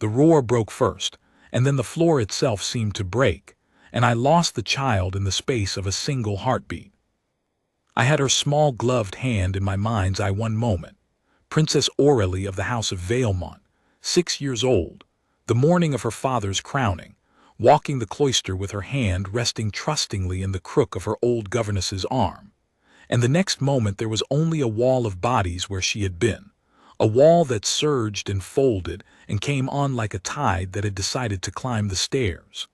The roar broke first, and then the floor itself seemed to break, and I lost the child in the space of a single heartbeat. I had her small gloved hand in my mind's eye one moment. Princess Aurelie of the House of Vailmont, 6 years old, the morning of her father's crowning, walking the cloister with her hand resting trustingly in the crook of her old governess's arm. And the next moment there was only a wall of bodies where she had been, a wall that surged and folded and came on like a tide that had decided to climb the stairs.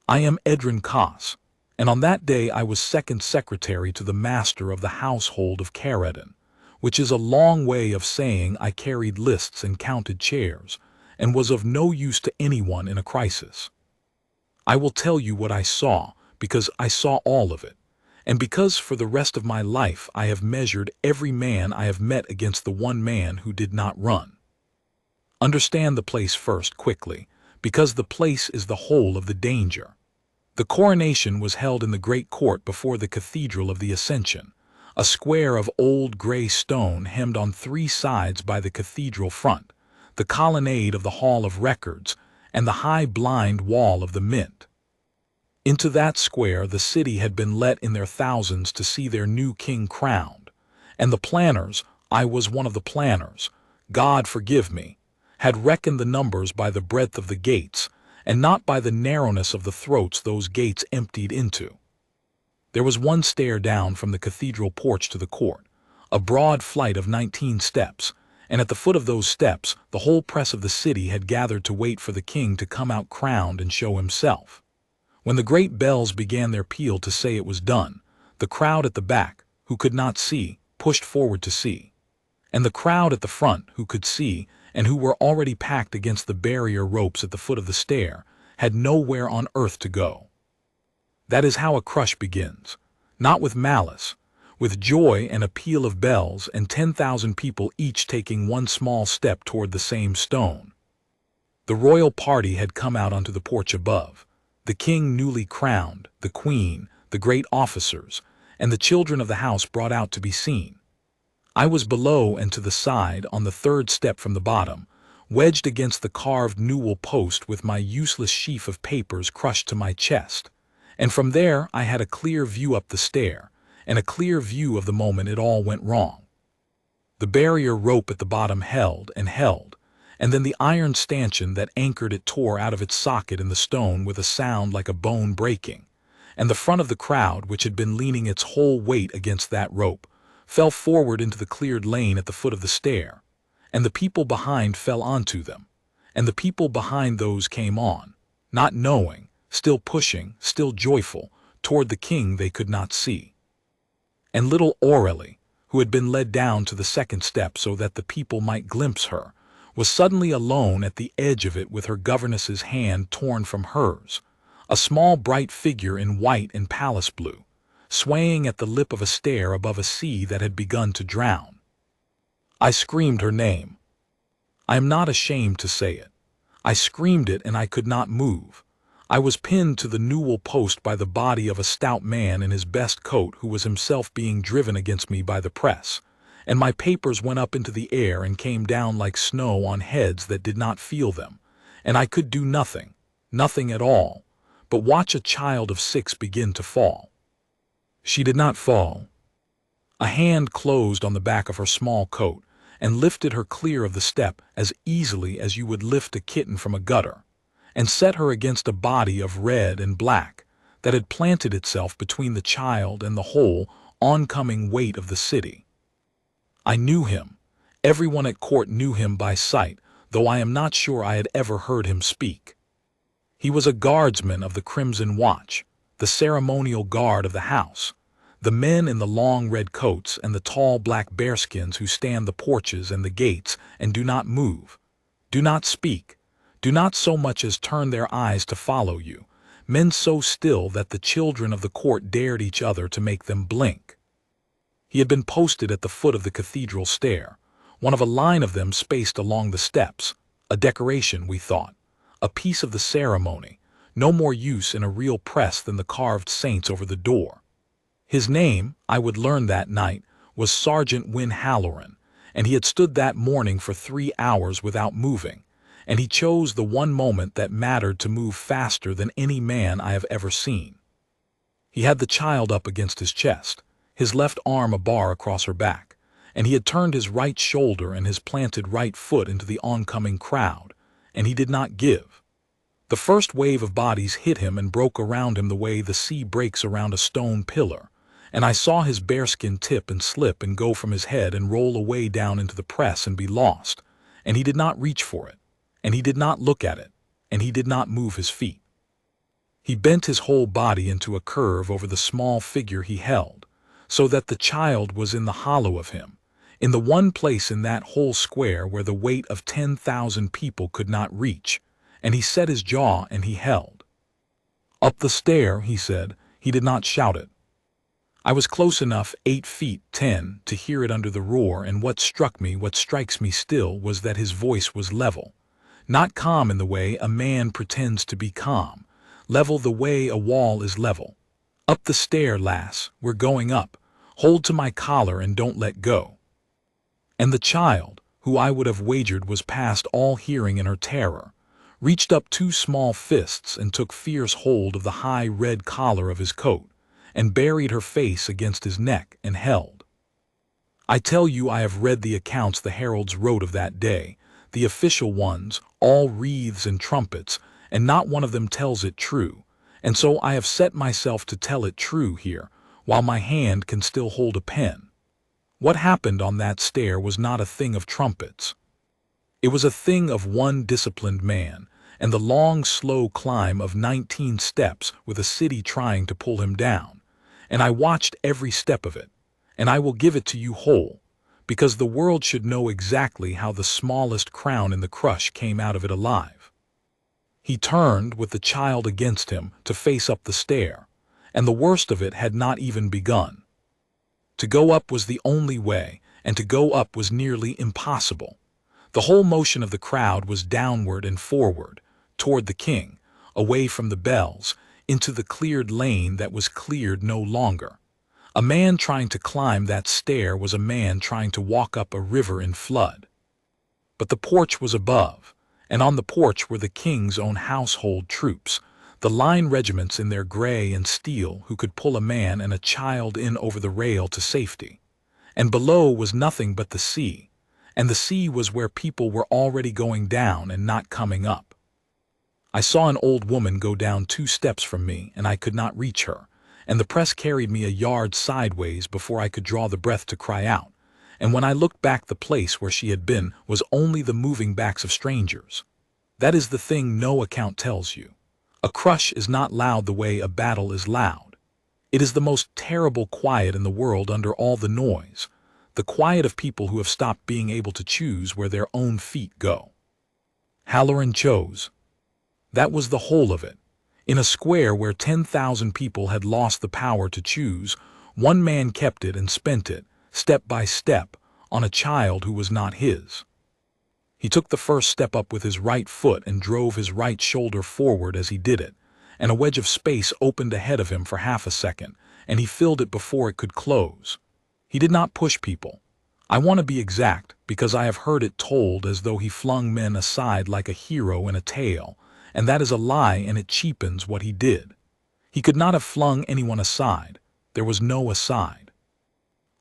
I am Edrin Koss, and on that day I was second secretary to the master of the household of Caredon, which is a long way of saying I carried lists and counted chairs, and was of no use to anyone in a crisis. I will tell you what I saw, because I saw all of it, and because for the rest of my life I have measured every man I have met against the one man who did not run. Understand the place first quickly, because the place is the whole of the danger. The coronation was held in the great court before the Cathedral of the Ascension, a square of old gray stone hemmed on 3 sides by the cathedral front, the colonnade of the Hall of Records, and the high blind wall of the Mint. Into that square the city had been let in their thousands to see their new king crowned, and the planners, I was one of the planners, God forgive me, had reckoned the numbers by the breadth of the gates, and not by the narrowness of the throats those gates emptied into. There was one stair down from the cathedral porch to the court, a broad flight of 19 steps, and at the foot of those steps the whole press of the city had gathered to wait for the king to come out crowned and show himself. When the great bells began their peal to say it was done, the crowd at the back, who could not see, pushed forward to see. And the crowd at the front, who could see, and who were already packed against the barrier ropes at the foot of the stair, had nowhere on earth to go. That is how a crush begins, not with malice, with joy and a peal of bells and 10,000 people each taking one small step toward the same stone. The royal party had come out onto the porch above, the king newly crowned, the queen, the great officers, and the children of the house brought out to be seen. I was below and to the side on the 3rd step from the bottom, wedged against the carved newel post with my useless sheaf of papers crushed to my chest. And from there I had a clear view up the stair, and a clear view of the moment it all went wrong. The barrier rope at the bottom held, and then the iron stanchion that anchored it tore out of its socket in the stone with a sound like a bone breaking, and the front of the crowd, which had been leaning its whole weight against that rope, fell forward into the cleared lane at the foot of the stair, and the people behind fell onto them, and the people behind those came on, not knowing, still pushing, still joyful, toward the king they could not see. And little Aurelie, who had been led down to the 2nd step so that the people might glimpse her, was suddenly alone at the edge of it with her governess's hand torn from hers, a small bright figure in white and palace blue, swaying at the lip of a stair above a sea that had begun to drown. I screamed her name. I am not ashamed to say it. I screamed it and I could not move. I was pinned to the newel post by the body of a stout man in his best coat who was himself being driven against me by the press, and my papers went up into the air and came down like snow on heads that did not feel them, and I could do nothing, nothing at all, but watch a child of 6 begin to fall. She did not fall. A hand closed on the back of her small coat and lifted her clear of the step as easily as you would lift a kitten from a gutter, and set her against a body of red and black that had planted itself between the child and the whole oncoming weight of the city. I knew him. Everyone at court knew him by sight, though I am not sure I had ever heard him speak. He was a guardsman of the Crimson Watch, the ceremonial guard of the house, the men in the long red coats and the tall black bearskins who stand the porches and the gates and do not move, do not speak, do not so much as turn their eyes to follow you, men so still that the children of the court dared each other to make them blink. He had been posted at the foot of the cathedral stair, one of a line of them spaced along the steps, a decoration, we thought, a piece of the ceremony, no more use in a real press than the carved saints over the door. His name, I would learn that night, was Sergeant Win Halloran, and he had stood that morning for 3 hours without moving, and he chose the one moment that mattered to move faster than any man I have ever seen. He had the child up against his chest, his left arm a bar across her back, and he had turned his right shoulder and his planted right foot into the oncoming crowd, and he did not give. The first wave of bodies hit him and broke around him the way the sea breaks around a stone pillar, and I saw his bearskin tip and slip and go from his head and roll away down into the press and be lost, and he did not reach for it, and he did not look at it, and he did not move his feet. He bent his whole body into a curve over the small figure he held, so that the child was in the hollow of him, in the one place in that whole square where the weight of 10,000 people could not reach, and he set his jaw and he held. "Up the stair," he said. He did not shout it. I was close enough, 8 feet 10, to hear it under the roar, and what strikes me still, was that his voice was level. Not calm in the way a man pretends to be calm, level the way a wall is level. "Up the stair, lass, we're going up. Hold to my collar and don't let go." And the child, who I would have wagered was past all hearing in her terror, reached up 2 small fists and took fierce hold of the high red collar of his coat, and buried her face against his neck and held. I tell you, I have read the accounts the heralds wrote of that day, the official ones, all wreaths and trumpets, and not one of them tells it true, and so I have set myself to tell it true here, while my hand can still hold a pen. What happened on that stair was not a thing of trumpets. It was a thing of one disciplined man, and the long, slow climb of 19 steps with a city trying to pull him down, and I watched every step of it, and I will give it to you whole, because the world should know exactly how the smallest crown in the crush came out of it alive. He turned, with the child against him, to face up the stair, and the worst of it had not even begun. To go up was the only way, and to go up was nearly impossible. The whole motion of the crowd was downward and forward, toward the king, away from the bells, into the cleared lane that was cleared no longer. A man trying to climb that stair was a man trying to walk up a river in flood. But the porch was above, and on the porch were the king's own household troops, the line regiments in their gray and steel who could pull a man and a child in over the rail to safety. And below was nothing but the sea, and the sea was where people were already going down and not coming up. I saw an old woman go down 2 steps from me, and I could not reach her, and the press carried me a yard sideways before I could draw the breath to cry out, and when I looked back, the place where she had been was only the moving backs of strangers. That is the thing no account tells you. A crush is not loud the way a battle is loud. It is the most terrible quiet in the world under all the noise, the quiet of people who have stopped being able to choose where their own feet go. Halloran chose. That was the whole of it. In a square where 10,000 people had lost the power to choose, one man kept it and spent it, step by step, on a child who was not his. He took the first step up with his right foot and drove his right shoulder forward as he did it, and a wedge of space opened ahead of him for half a second, and he filled it before it could close. He did not push people. I want to be exact, because I have heard it told as though he flung men aside like a hero in a tale, and that is a lie, and it cheapens what he did. He could not have flung anyone aside. There was no aside.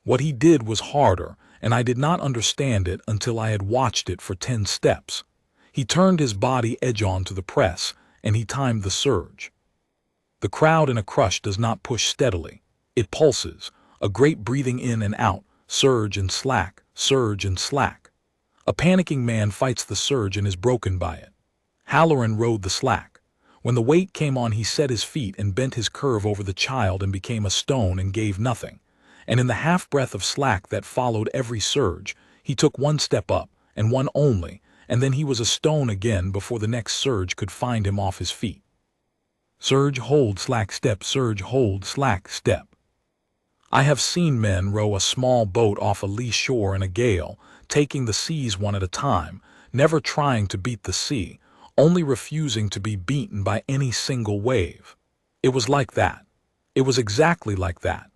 What he did was harder, and I did not understand it until I had watched it for 10 steps. He turned his body edge-on to the press, and he timed the surge. The crowd in a crush does not push steadily. It pulses, a great breathing in and out, surge and slack, surge and slack. A panicking man fights the surge and is broken by it. Halloran rode the slack. When the weight came on, he set his feet and bent his curve over the child and became a stone and gave nothing. And in the half-breath of slack that followed every surge, he took 1 step up, and one only, and then he was a stone again before the next surge could find him off his feet. Surge, hold, slack, step, surge, hold, slack, step. I have seen men row a small boat off a lee shore in a gale, taking the seas one at a time, never trying to beat the sea, only refusing to be beaten by any single wave. It was like that. It was exactly like that.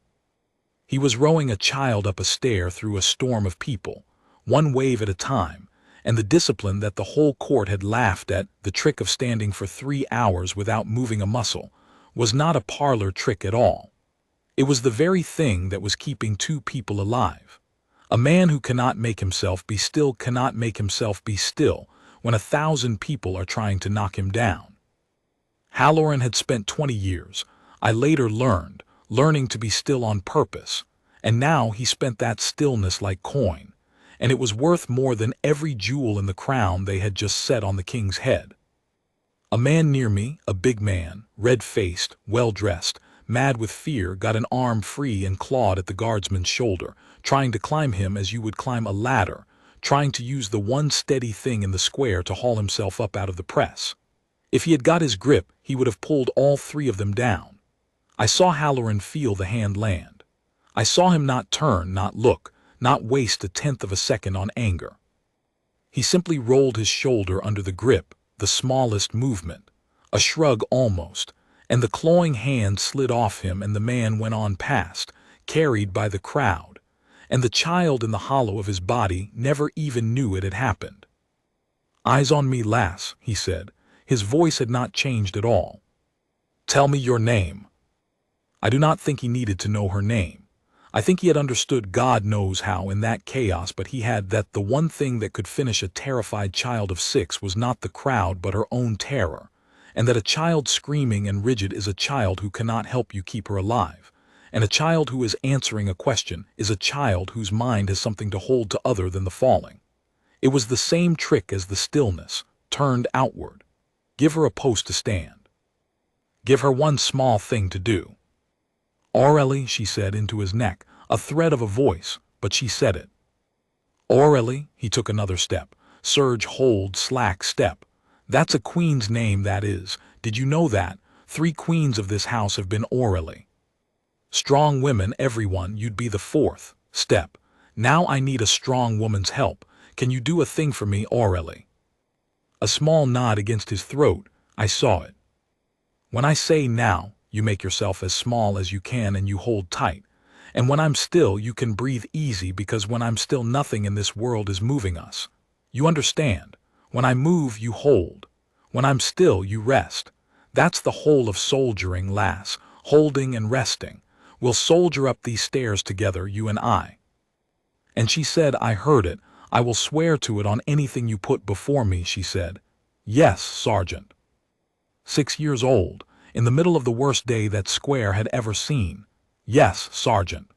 He was rowing a child up a stair through a storm of people, one wave at a time, and the discipline that the whole court had laughed at, the trick of standing for 3 hours without moving a muscle, was not a parlor trick at all. It was the very thing that was keeping 2 people alive. A man who cannot make himself be still cannot make himself be still when 1,000 people are trying to knock him down. Halloran had spent 20 years, I later learning to be still on purpose, and now he spent that stillness like coin, and it was worth more than every jewel in the crown they had just set on the king's head. A man near me, a big man, red-faced, well-dressed, mad with fear, got an arm free and clawed at the guardsman's shoulder, trying to climb him as you would climb a ladder, trying to use the one steady thing in the square to haul himself up out of the press. If he had got his grip, he would have pulled all 3 of them down. I saw Halloran feel the hand land. I saw him not turn, not look, not waste a 1/10 of a second on anger. He simply rolled his shoulder under the grip, the smallest movement, a shrug almost, and the clawing hand slid off him and the man went on past, carried by the crowd, and the child in the hollow of his body never even knew it had happened. "Eyes on me, lass," he said. His voice had not changed at all. "Tell me your name." I do not think he needed to know her name. I think he had understood God knows how in that chaos, but he had that the one thing that could finish a terrified child of 6 was not the crowd but her own terror, and that a child screaming and rigid is a child who cannot help you keep her alive, and a child who is answering a question is a child whose mind has something to hold to other than the falling. It was the same trick as the stillness, turned outward. Give her a post to stand. Give her one small thing to do. "Aurelie," she said into his neck, a thread of a voice, but she said it. "Aurelie," he took another step. Surge, hold, slack, step. That's a queen's name, that is. Did you know that? 3 queens of this house have been Aurelie. Strong women, everyone, you'd be the 4th. Step. Now I need a strong woman's help. Can you do a thing for me, Aurelie? A small nod against his throat. I saw it. When I say now, you make yourself as small as you can and you hold tight. And when I'm still, you can breathe easy, because when I'm still, nothing in this world is moving us. You understand? When I move, you hold. When I'm still, you rest. That's the whole of soldiering, lass, holding and resting. We'll soldier up these stairs together, you and I. And she said, I heard it. I will swear to it on anything you put before me, she said. Yes, Sergeant. 6 years old, in the middle of the worst day that Square had ever seen. Yes, Sergeant.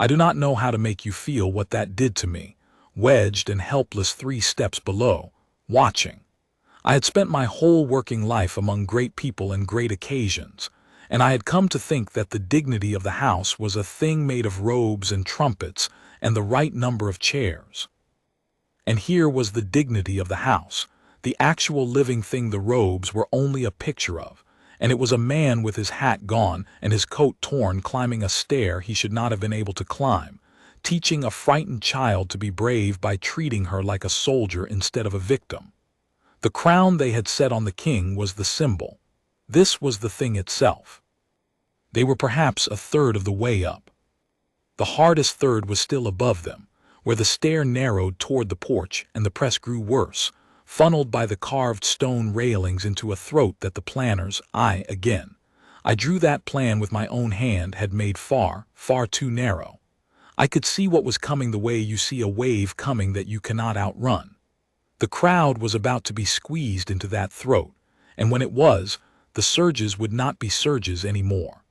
I do not know how to make you feel what that did to me, wedged and helpless 3 steps below, watching. I had spent my whole working life among great people and great occasions, and I had come to think that the dignity of the house was a thing made of robes and trumpets and the right number of chairs. And here was the dignity of the house, the actual living thing the robes were only a picture of, and it was a man with his hat gone and his coat torn climbing a stair he should not have been able to climb, teaching a frightened child to be brave by treating her like a soldier instead of a victim. The crown they had set on the king was the symbol. This was the thing itself. They were perhaps a third of the way up. The hardest third was still above them, where the stair narrowed toward the porch and the press grew worse, funneled by the carved stone railings into a throat that the planners, I drew that plan with my own hand, had made far, far too narrow. I could see what was coming the way you see a wave coming that you cannot outrun. The crowd was about to be squeezed into that throat, and when it was, the surges would not be surges anymore.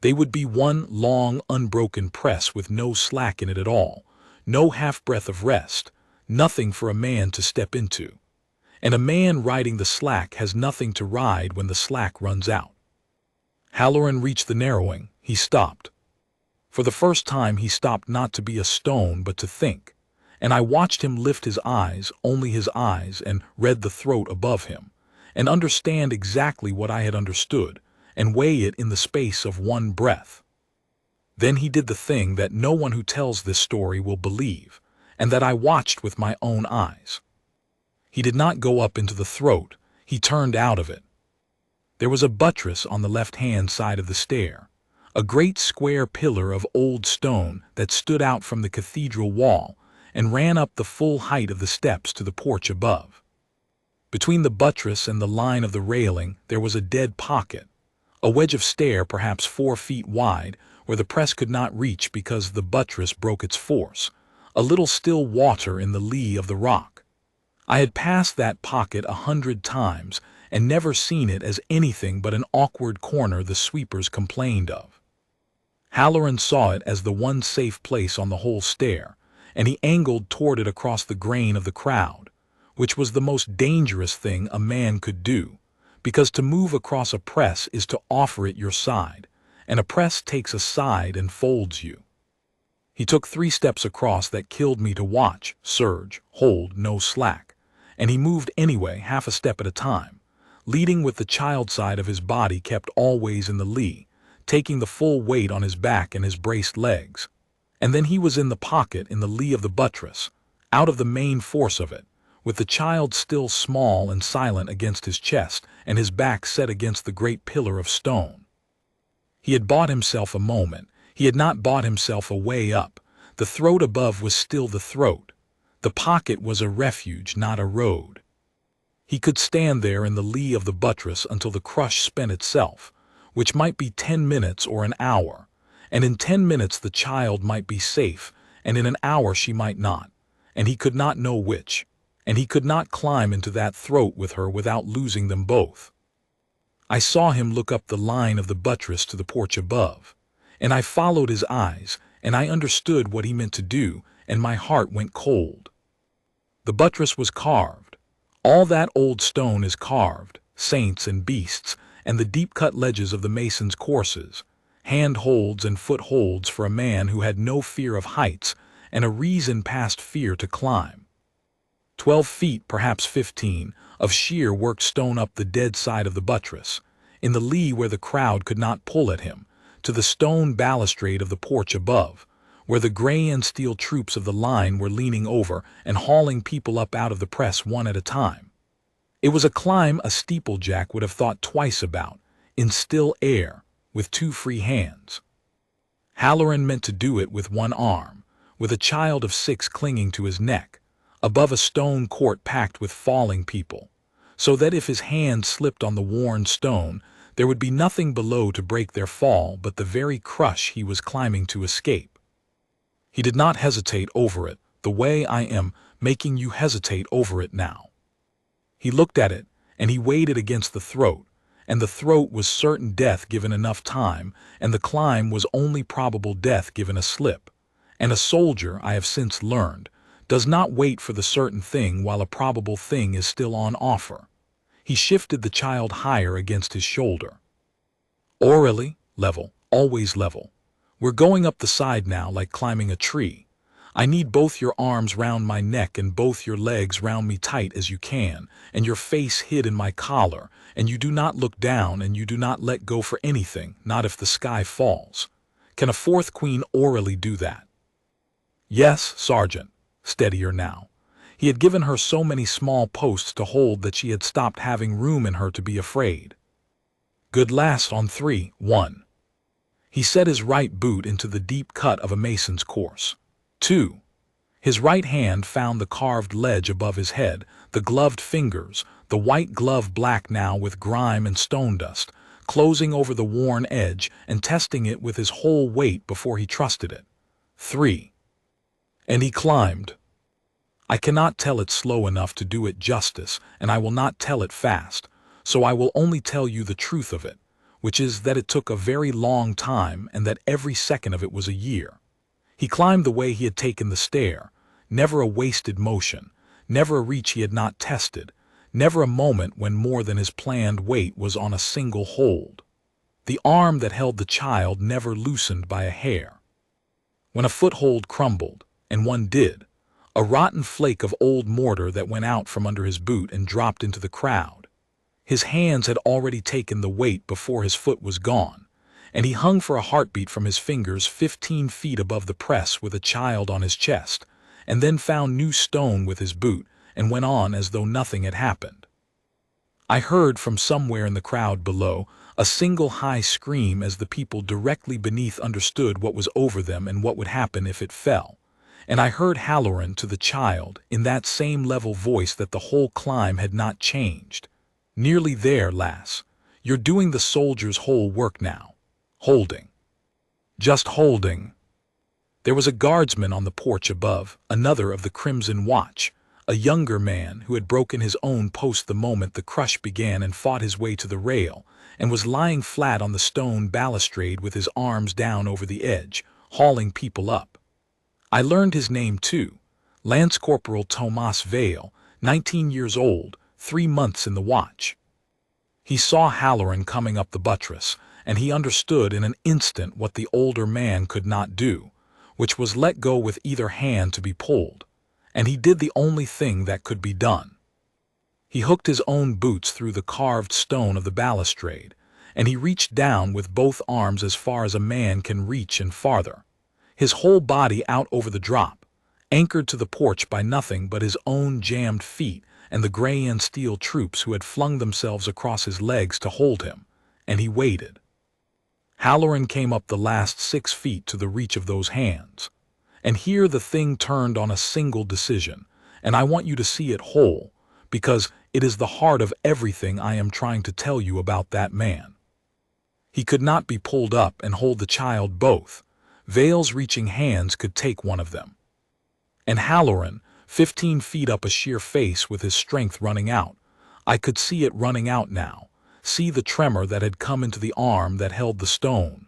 They would be one long, unbroken press with no slack in it at all, no half-breath of rest, nothing for a man to step into. And a man riding the slack has nothing to ride when the slack runs out. Halloran reached the narrowing. He stopped. For the first time he stopped, not to be a stone but to think, and I watched him lift his eyes, only his eyes, and read the throat above him, and understand exactly what I had understood, and weigh it in the space of one breath. Then he did the thing that no one who tells this story will believe, and that I watched with my own eyes. He did not go up into the throat, he turned out of it. There was a buttress on the left-hand side of the stair, a great square pillar of old stone that stood out from the cathedral wall, and ran up the full height of the steps to the porch above. Between the buttress and the line of the railing there was a dead pocket, a wedge of stair perhaps 4 feet wide, where the press could not reach because the buttress broke its force, a little still water in the lee of the rock. I had passed that pocket 100 times and never seen it as anything but an awkward corner the sweepers complained of. Halloran saw it as the one safe place on the whole stair, and he angled toward it across the grain of the crowd, which was the most dangerous thing a man could do, because to move across a press is to offer it your side, and a press takes a side and folds you. He took 3 steps across that killed me to watch, surge, hold, no slack, and he moved anyway half a step at a time, leading with the child side of his body kept always in the lee, taking the full weight on his back and his braced legs. And then he was in the pocket in the lee of the buttress, out of the main force of it, with the child still small and silent against his chest and his back set against the great pillar of stone. He had bought himself a moment. He had not bought himself a way up. The throat above was still the throat. The pocket was a refuge, not a road. He could stand there in the lee of the buttress until the crush spent itself, which might be 10 minutes or an hour, and in 10 minutes the child might be safe, and in an hour she might not, and he could not know which, and he could not climb into that throat with her without losing them both. I saw him look up the line of the buttress to the porch above, and I followed his eyes, and I understood what he meant to do, and my heart went cold. The buttress was carved. All that old stone is carved, saints and beasts, and the deep-cut ledges of the mason's courses, hand-holds and footholds for a man who had no fear of heights and a reason past fear to climb. 12 feet, perhaps 15, of sheer worked stone up the dead side of the buttress, in the lee where the crowd could not pull at him, to the stone balustrade of the porch above, where the gray and steel troops of the line were leaning over and hauling people up out of the press one at a time. It was a climb a steeplejack would have thought twice about, in still air, with 2 free hands. Halloran meant to do it with one arm, with a child of 6 clinging to his neck, above a stone court packed with falling people, so that if his hand slipped on the worn stone, there would be nothing below to break their fall but the very crush he was climbing to escape. He did not hesitate over it, the way I am making you hesitate over it now. He looked at it, and he weighed it against the throat, and the throat was certain death given enough time, and the climb was only probable death given a slip. And a soldier, I have since learned, does not wait for the certain thing while a probable thing is still on offer. He shifted the Child-Heir against his shoulder. Orally, level, always level. We're going up the side now like climbing a tree. I need both your arms round my neck and both your legs round me tight as you can, and your face hid in my collar, and you do not look down and you do not let go for anything, not if the sky falls. Can a 4th queen orally do that? Yes, Sergeant. Steadier now. He had given her so many small posts to hold that she had stopped having room in her to be afraid. Good lass on 3, 1. He set his right boot into the deep cut of a mason's course. 2. His right hand found the carved ledge above his head, the gloved fingers, the white glove black now with grime and stone dust, closing over the worn edge and testing it with his whole weight before he trusted it. 3. And he climbed. I cannot tell it slow enough to do it justice, and I will not tell it fast, so I will only tell you the truth of it, which is that it took a very long time and that every second of it was a year. He climbed the way he had taken the stair, never a wasted motion, never a reach he had not tested, never a moment when more than his planned weight was on a single hold. The arm that held the child never loosened by a hair. When a foothold crumbled, and one did, a rotten flake of old mortar that went out from under his boot and dropped into the crowd. His hands had already taken the weight before his foot was gone, and he hung for a heartbeat from his fingers 15 feet above the press with a child on his chest, and then found new stone with his boot and went on as though nothing had happened. I heard from somewhere in the crowd below a single high scream as the people directly beneath understood what was over them and what would happen if it fell, and I heard Halloran to the child in that same level voice that the whole climb had not changed. "Nearly there, lass. You're doing the soldier's whole work now. Holding. Just holding." There was a guardsman on the porch above, another of the Crimson Watch, a younger man who had broken his own post the moment the crush began and fought his way to the rail, and was lying flat on the stone balustrade with his arms down over the edge, hauling people up. I learned his name too, Lance Corporal Tomas Vale, 19 years old, 3 months in the watch. He saw Halloran coming up the buttress, and he understood in an instant what the older man could not do, which was let go with either hand to be pulled, and he did the only thing that could be done. He hooked his own boots through the carved stone of the balustrade, and he reached down with both arms as far as a man can reach and farther, his whole body out over the drop, anchored to the porch by nothing but his own jammed feet and the gray and steel troops who had flung themselves across his legs to hold him, and he waited. Halloran came up the last 6 feet to the reach of those hands, and here the thing turned on a single decision, and I want you to see it whole, because it is the heart of everything I am trying to tell you about that man. He could not be pulled up and hold the child both. Vale's reaching hands could take one of them. And Halloran, 15 feet up a sheer face with his strength running out, I could see it running out now, see the tremor that had come into the arm that held the stone,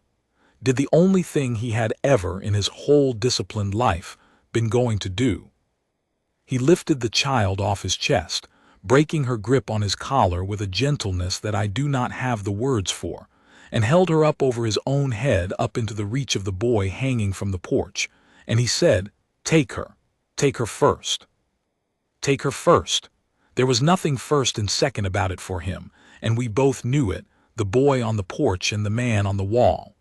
did the only thing he had ever in his whole disciplined life been going to do. He lifted the child off his chest, breaking her grip on his collar with a gentleness that I do not have the words for, and held her up over his own head up into the reach of the boy hanging from the porch, and he said, "Take her. Take her first. Take her first." There was nothing first and second about it for him, and we both knew it, the boy on the porch and the man on the wall.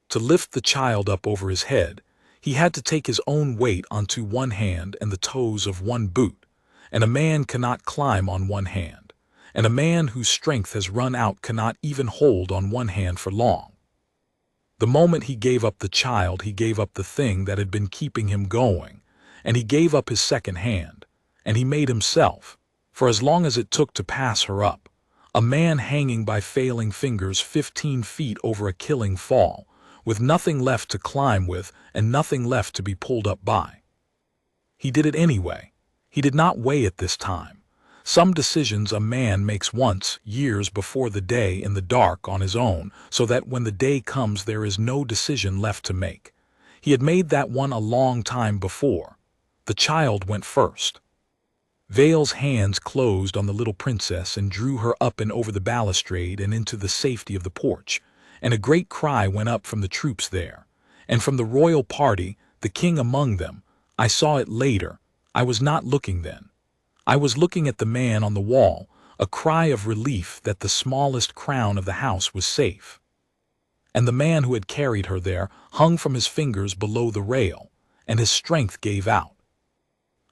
To lift the child up over his head, he had to take his own weight onto one hand and the toes of one boot, and a man cannot climb on one hand, and a man whose strength has run out cannot even hold on one hand for long. The moment he gave up the child, he gave up the thing that had been keeping him going, and he gave up his second hand, and he made himself, for as long as it took to pass her up, a man hanging by failing fingers 15 feet over a killing fall, with nothing left to climb with and nothing left to be pulled up by. He did it anyway. He did not weigh it this time. Some decisions a man makes once, years before the day in the dark on his own, so that when the day comes there is no decision left to make. He had made that one a long time before. The child went first. Vale's hands closed on the little princess and drew her up and over the balustrade and into the safety of the porch, and a great cry went up from the troops there, and from the royal party, the king among them. I saw it later. I was not looking then. I was looking at the man on the wall, a cry of relief that the smallest crown of the house was safe. And the man who had carried her there hung from his fingers below the rail, and his strength gave out.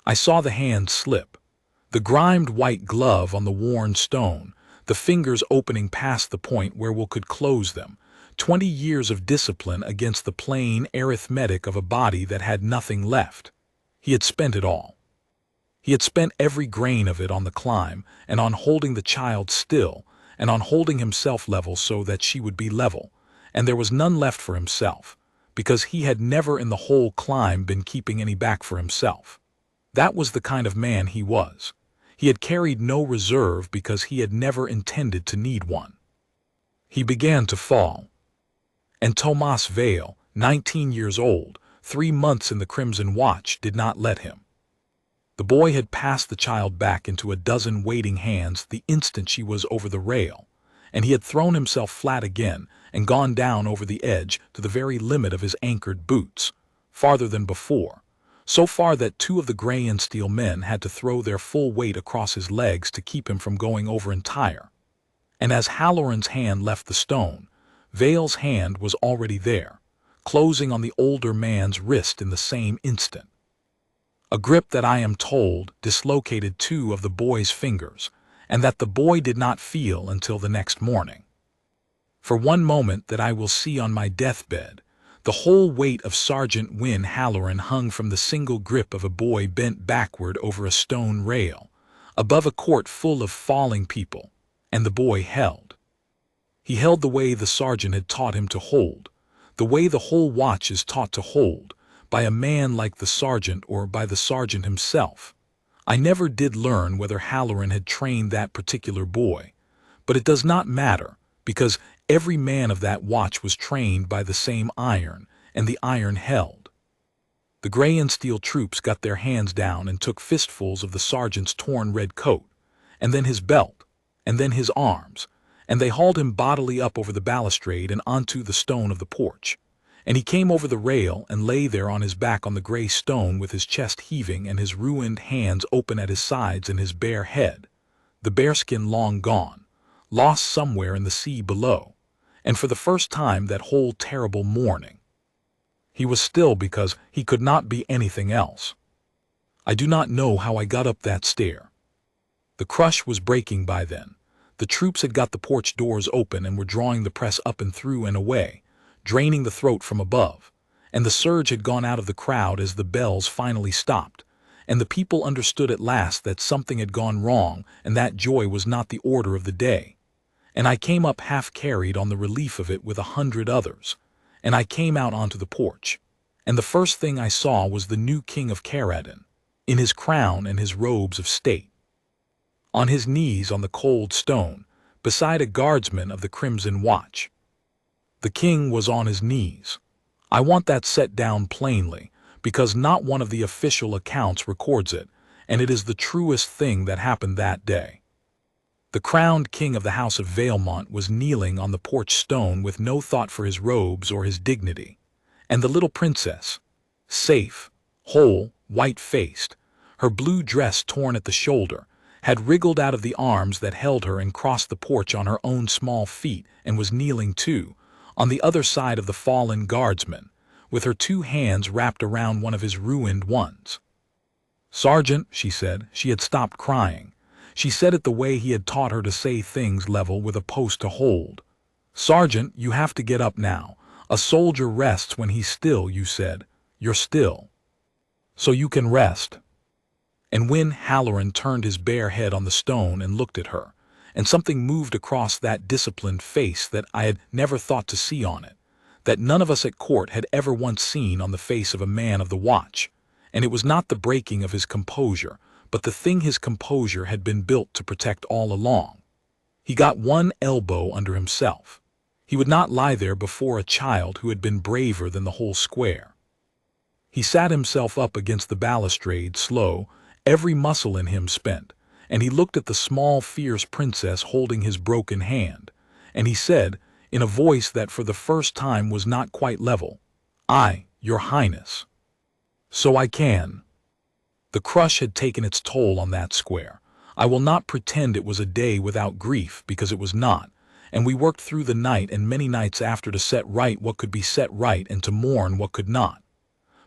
I saw the hand slip, the grimed white glove on the worn stone, the fingers opening past the point where we could close them, 20 years of discipline against the plain arithmetic of a body that had nothing left. He had spent it all. He had spent every grain of it on the climb, and on holding the child still, and on holding himself level so that she would be level, and there was none left for himself, because he had never in the whole climb been keeping any back for himself. That was the kind of man he was. He had carried no reserve because he had never intended to need one. He began to fall. And Tomas Vale, 19 years old, 3 months in the Crimson Watch, did not let him. The boy had passed the child back into a dozen waiting hands the instant she was over the rail, and he had thrown himself flat again and gone down over the edge to the very limit of his anchored boots, farther than before, so far that 2 of the gray and steel men had to throw their full weight across his legs to keep him from going over entire. And as Halloran's hand left the stone, Vale's hand was already there, closing on the older man's wrist in the same instant. A grip that I am told dislocated 2 of the boy's fingers, and that the boy did not feel until the next morning. For one moment that I will see on my deathbed, The whole weight of Sergeant Wynne Halloran hung from the single grip of a boy bent backward over a stone rail, above a court full of falling people, and the boy held. He held the way the sergeant had taught him to hold, the way the whole watch is taught to hold, by a man like the sergeant or by the sergeant himself. I never did learn whether Halloran had trained that particular boy, but it does not matter, because every man of that watch was trained by the same iron, and the iron held. The gray and steel troops got their hands down and took fistfuls of the sergeant's torn red coat, and then his belt, and then his arms, and they hauled him bodily up over the balustrade and onto the stone of the porch. And he came over the rail and lay there on his back on the gray stone with his chest heaving and his ruined hands open at his sides and his bare head, the bearskin long gone, lost somewhere in the sea below, and for the first time that whole terrible morning. He was still because he could not be anything else. I do not know how I got up that stair. The crush was breaking by then. The troops had got the porch doors open and were drawing the press up and through and away, draining the throat from above, and the surge had gone out of the crowd as the bells finally stopped, and the people understood at last that something had gone wrong and that joy was not the order of the day. And I came up half-carried on the relief of it with 100 others, and I came out onto the porch, and the first thing I saw was the new king of Caradon, in his crown and his robes of state, on his knees on the cold stone, beside a guardsman of the Crimson Watch. The king was on his knees. I want that set down plainly, because not one of the official accounts records it, and it is the truest thing that happened that day. The crowned king of the house of Valemont was kneeling on the porch stone with no thought for his robes or his dignity, and the little princess, safe, whole, white-faced, her blue dress torn at the shoulder, had wriggled out of the arms that held her and crossed the porch on her own small feet and was kneeling too, on the other side of the fallen guardsman, with her two hands wrapped around one of his ruined ones. "Sergeant," she said. She had stopped crying. She said it the way he had taught her to say things level with a post to hold. "Sergeant, you have to get up now. A soldier rests when he's still," you said. "You're still. So you can rest." And when Halloran turned his bare head on the stone and looked at her, and something moved across that disciplined face that I had never thought to see on it, that none of us at court had ever once seen on the face of a man of the watch, and it was not the breaking of his composure, but the thing his composure had been built to protect all along. He got one elbow under himself. He would not lie there before a child who had been braver than the whole square. He sat himself up against the balustrade, slow, every muscle in him spent, and he looked at the small, fierce princess holding his broken hand, and he said, in a voice that for the first time was not quite level, "I, your highness. So I can." The crush had taken its toll on that square. I will not pretend it was a day without grief, because it was not, and we worked through the night and many nights after to set right what could be set right and to mourn what could not.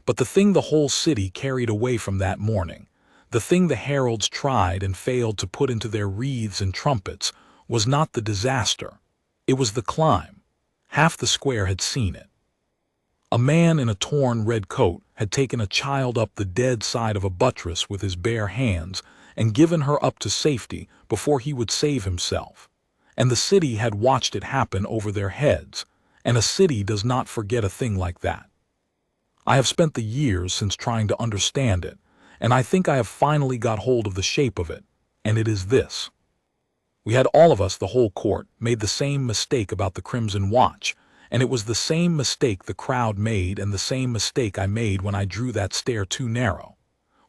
But the thing the whole city carried away from that morning, the thing the heralds tried and failed to put into their wreaths and trumpets, was not the disaster. It was the climb. Half the square had seen it. A man in a torn red coat had taken a child up the dead side of a buttress with his bare hands and given her up to safety before he would save himself. And the city had watched it happen over their heads, and a city does not forget a thing like that. I have spent the years since trying to understand it, and I think I have finally got hold of the shape of it, and it is this. We had all of us, the whole court, made the same mistake about the Crimson Watch, and it was the same mistake the crowd made and the same mistake I made when I drew that stair too narrow.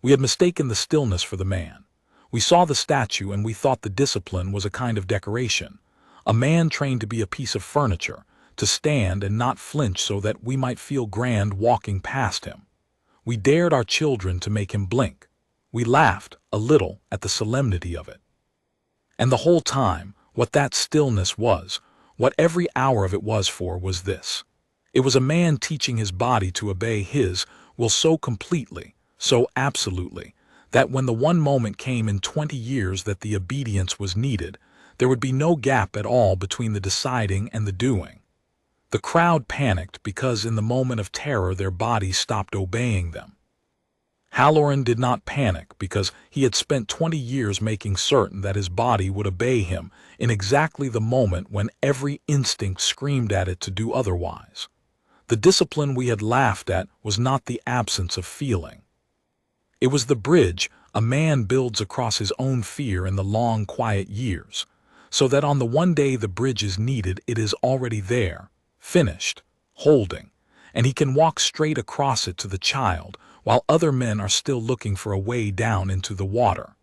We had mistaken the stillness for the man. We saw the statue and we thought the discipline was a kind of decoration, a man trained to be a piece of furniture, to stand and not flinch so that we might feel grand walking past him. We dared our children to make him blink. We laughed, a little, at the solemnity of it. And the whole time, what that stillness was, what every hour of it was for, was this. It was a man teaching his body to obey his will so completely, so absolutely, that when the one moment came in 20 years that the obedience was needed, there would be no gap at all between the deciding and the doing. The crowd panicked because in the moment of terror their bodies stopped obeying them. Halloran did not panic because he had spent 20 years making certain that his body would obey him in exactly the moment when every instinct screamed at it to do otherwise. The discipline we had laughed at was not the absence of feeling. It was the bridge a man builds across his own fear in the long, quiet years, so that on the one day the bridge is needed, it is already there, finished, holding, and he can walk straight across it to the child, while other men are still looking for a way down into the water.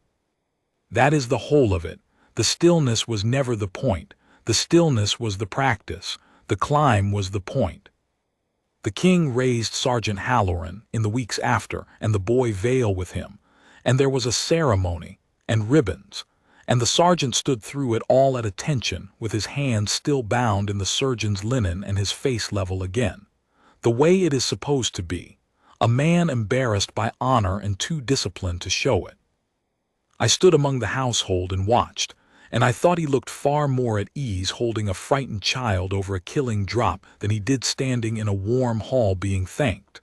That is the whole of it. The stillness was never the point. The stillness was the practice. The climb was the point. The king raised Sergeant Halloran in the weeks after, and the boy Vale with him, and there was a ceremony, and ribbons, and the sergeant stood through it all at attention, with his hands still bound in the surgeon's linen and his face level again, the way it is supposed to be, a man embarrassed by honor and too disciplined to show it. I stood among the household and watched, and I thought he looked far more at ease holding a frightened child over a killing drop than he did standing in a warm hall being thanked.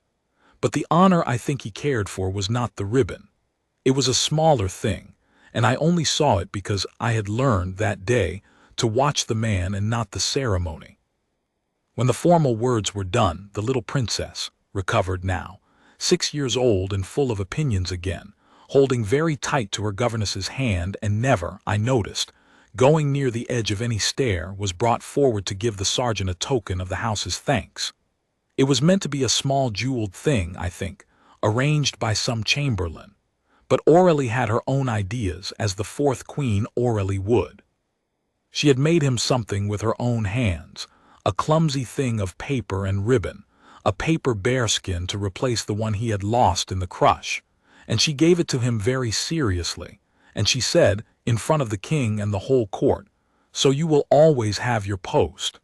But the honor I think he cared for was not the ribbon. It was a smaller thing, and I only saw it because I had learned that day to watch the man and not the ceremony. When the formal words were done, the little princess, recovered now, 6 years old and full of opinions again, holding very tight to her governess's hand and never, I noticed, going near the edge of any stair, was brought forward to give the sergeant a token of the house's thanks. It was meant to be a small jeweled thing, I think, arranged by some chamberlain, but Aurelie had her own ideas, as the fourth queen Aurelie would. She had made him something with her own hands, a clumsy thing of paper and ribbon, a paper bearskin to replace the one he had lost in the crush, and she gave it to him very seriously, and she said, in front of the king and the whole court, "So you will always have your post."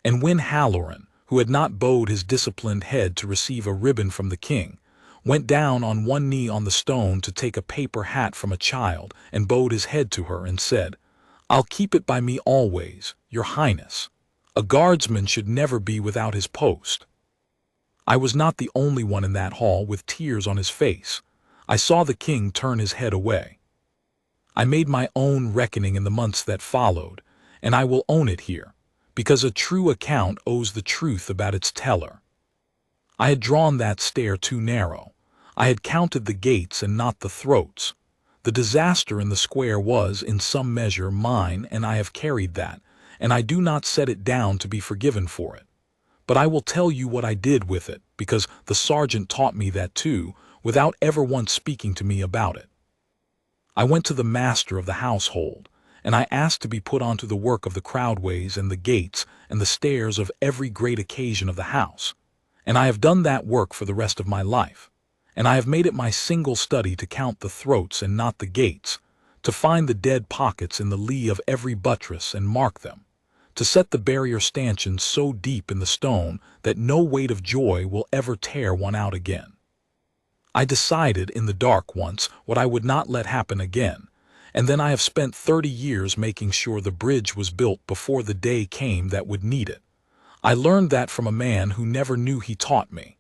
And when Halloran, who had not bowed his disciplined head to receive a ribbon from the king, went down on one knee on the stone to take a paper hat from a child and bowed his head to her and said, "I'll keep it by me always, your highness. A guardsman should never be without his post." I was not the only one in that hall with tears on his face. I saw the king turn his head away. I made my own reckoning in the months that followed, and I will own it here, because a true account owes the truth about its teller. I had drawn that stair too narrow. I had counted the gates and not the throats. The disaster in the square was, in some measure, mine, and I have carried that, and I do not set it down to be forgiven for it. But I will tell you what I did with it, because the sergeant taught me that too, without ever once speaking to me about it. I went to the master of the household, and I asked to be put onto the work of the crowdways and the gates and the stairs of every great occasion of the house, and I have done that work for the rest of my life, and I have made it my single study to count the throats and not the gates, to find the dead pockets in the lee of every buttress and mark them, to set the barrier stanchions so deep in the stone that no weight of joy will ever tear one out again. I decided in the dark once what I would not let happen again, and then I have spent 30 years making sure the bridge was built before the day came that would need it. I learned that from a man who never knew he taught me.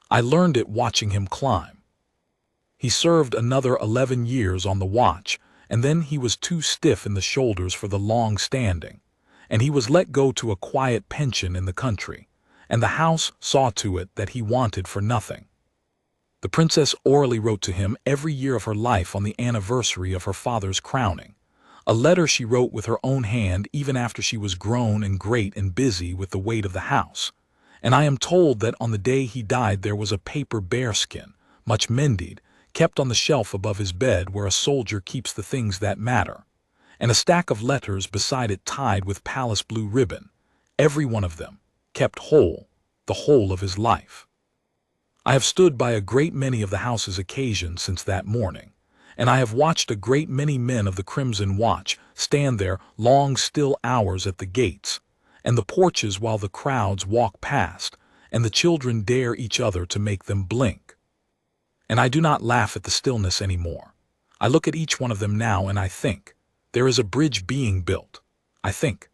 I learned it watching him climb. He served another 11 years on the watch, and then he was too stiff in the shoulders for the long standing, and he was let go to a quiet pension in the country, and the house saw to it that he wanted for nothing. The Princess Aurelie wrote to him every year of her life on the anniversary of her father's crowning, a letter she wrote with her own hand even after she was grown and great and busy with the weight of the house, and I am told that on the day he died there was a paper bearskin, much mended, kept on the shelf above his bed where a soldier keeps the things that matter, and a stack of letters beside it tied with palace blue ribbon, every one of them, kept whole, the whole of his life. I have stood by a great many of the house's occasions since that morning, and I have watched a great many men of the Crimson Watch stand there long still hours at the gates, and the porches while the crowds walk past, and the children dare each other to make them blink. And I do not laugh at the stillness any more. I look at each one of them now and I think, there is a bridge being built. I think,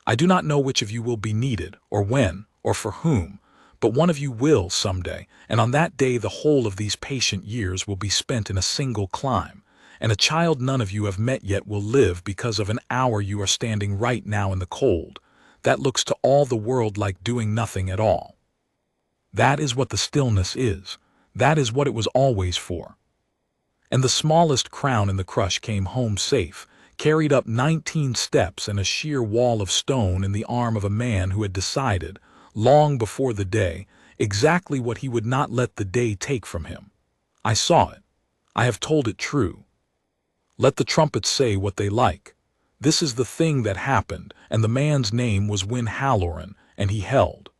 I do not know which of you will be needed, or when, or for whom, but one of you will someday, and on that day the whole of these patient years will be spent in a single climb, and a child none of you have met yet will live because of an hour you are standing right now in the cold. That looks to all the world like doing nothing at all. That is what the stillness is. That is what it was always for. And the smallest crown in the crush came home safe, carried up 19 steps and a sheer wall of stone in the arm of a man who had decided, long before the day, exactly what he would not let the day take from him. I saw it. I have told it true. Let the trumpets say what they like. This is the thing that happened, and the man's name was Win Halloran, and he held.